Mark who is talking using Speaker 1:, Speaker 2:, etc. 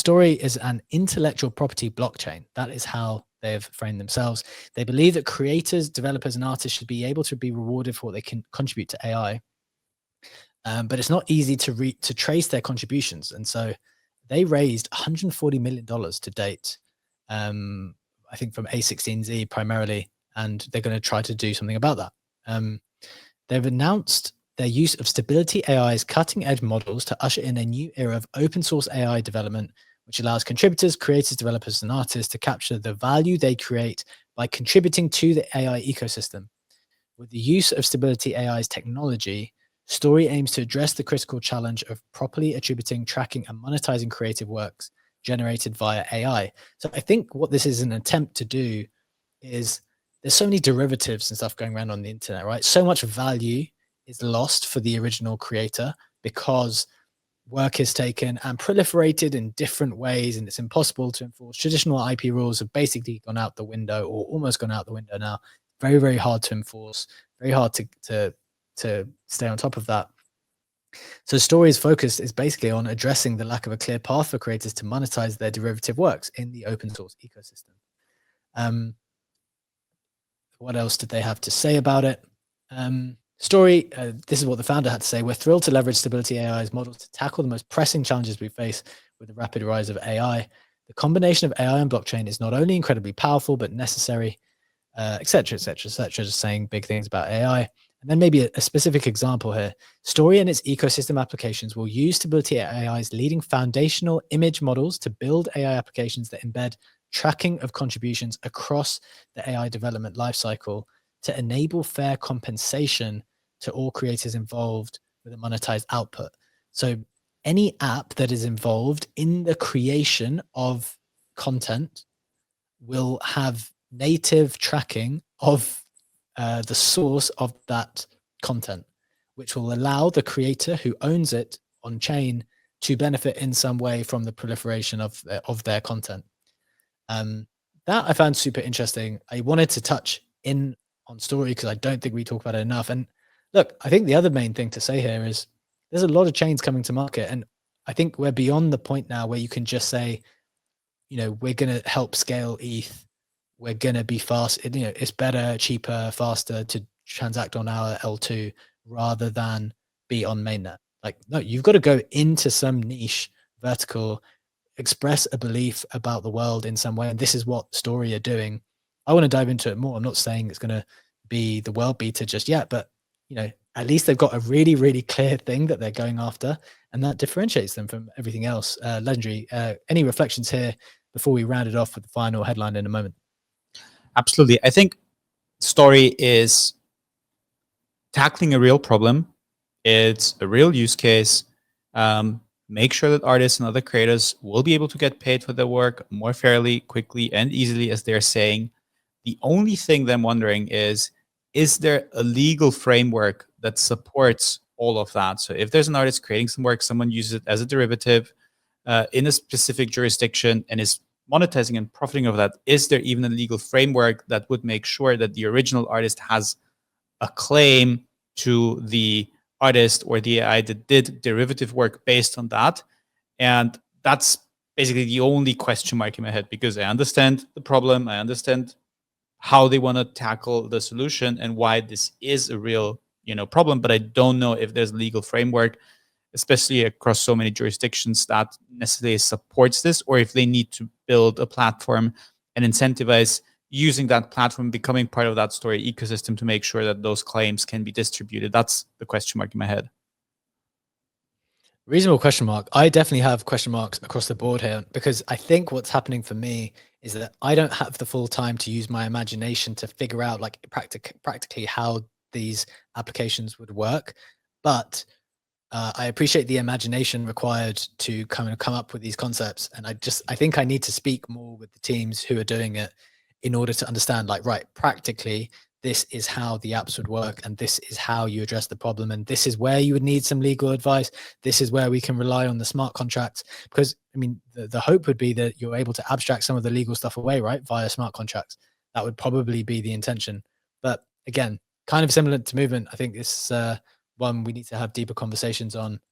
Speaker 1: Story is an intellectual property blockchain. That is how they have framed themselves. They believe that creators, developers, and artists should be able to be rewarded for what they can contribute to AI. But it's not easy to trace their contributions, and so they raised $140 million to date. I think from A16Z primarily, and they're going to try to do something about that. They've announced their use of Stability AI's cutting-edge models to usher in a new era of open source AI development, which allows contributors, creators, developers, and artists to capture the value they create by contributing to the AI ecosystem. With the use of Stability AI's technology, Story aims to address the critical challenge of properly attributing, tracking, and monetizing creative works generated via AI. So I think what this is an attempt to do is there's so many derivatives and stuff going around on the internet, right? So much value is lost for the original creator because work is taken and proliferated in different ways, and it's impossible to enforce. Traditional IP rules have basically gone out the window, or almost gone out the window now. Very, very hard to enforce, very hard to stay on top of that. So Story's focus is basically on addressing the lack of a clear path for creators to monetize their derivative works in the open source ecosystem. What else did they have to say about it? Story, this is what the founder had to say: "We're thrilled to leverage Stability AI's models to tackle the most pressing challenges we face with the rapid rise of AI. The combination of AI and blockchain is not only incredibly powerful, but necessary," et cetera, et cetera, et cetera, just saying big things about AI. And then maybe a specific example here. Story and its ecosystem applications will use Stability AI's leading foundational image models to build AI applications that embed tracking of contributions across the AI development lifecycle to enable fair compensation to all creators involved with a monetized output. So any app that is involved in the creation of content will have native tracking of the source of that content, which will allow the creator who owns it on chain to benefit in some way from the proliferation of their content. That I found super interesting. I wanted to touch in on Story because I don't think we talk about it enough. And look, I think the other main thing to say here is there's a lot of chains coming to market, and I think we're beyond the point now where you can just say, you know, we're going to help scale ETH. We're going to be fast. You know, it's better, cheaper, faster to transact on our L2 rather than be on mainnet. Like, no, you've got to go into some niche vertical, express a belief about the world in some way. And this is what Story are doing. I want to dive into it more. I'm not saying it's going to be the world beater just yet, but you know, at least they've got a really, really clear thing that they're going after, and that differentiates them from everything else. Legendary, any reflections here before we round it off with the final headline in a moment?
Speaker 2: Absolutely. I think Story is tackling a real problem. It's a real use case. Make sure that artists and other creators will be able to get paid for their work more fairly, quickly, and easily, as they're saying. The only thing that I'm wondering is there a legal framework that supports all of that? So if there's an artist creating some work, someone uses it as a derivative in a specific jurisdiction and is monetizing and profiting of that, is there even a legal framework that would make sure that the original artist has a claim to the artist or the AI that did derivative work based on that? And that's basically the only question mark in my head, because I understand the problem, I understand how they want to tackle the solution and why this is a real, problem, but I don't know if there's a legal framework, especially across so many jurisdictions, that necessarily supports this, or if they need to build a platform and incentivize using that platform, becoming part of that Story ecosystem to make sure that those claims can be distributed. That's the question mark in my head.
Speaker 1: Reasonable question mark. I definitely have question marks across the board here, because I think what's happening for me is that I don't have the full time to use my imagination to figure out like practically how these applications would work. But I appreciate the imagination required to come up with these concepts. And I think I need to speak more with the teams who are doing it in order to understand, like, right, practically, this is how the apps would work, and this is how you address the problem, and this is where you would need some legal advice. This is where we can rely on the smart contracts, because I mean, the hope would be that you're able to abstract some of the legal stuff away, right, via smart contracts. That would probably be the intention. But again, kind of similar to movement, I think this one we need to have deeper conversations on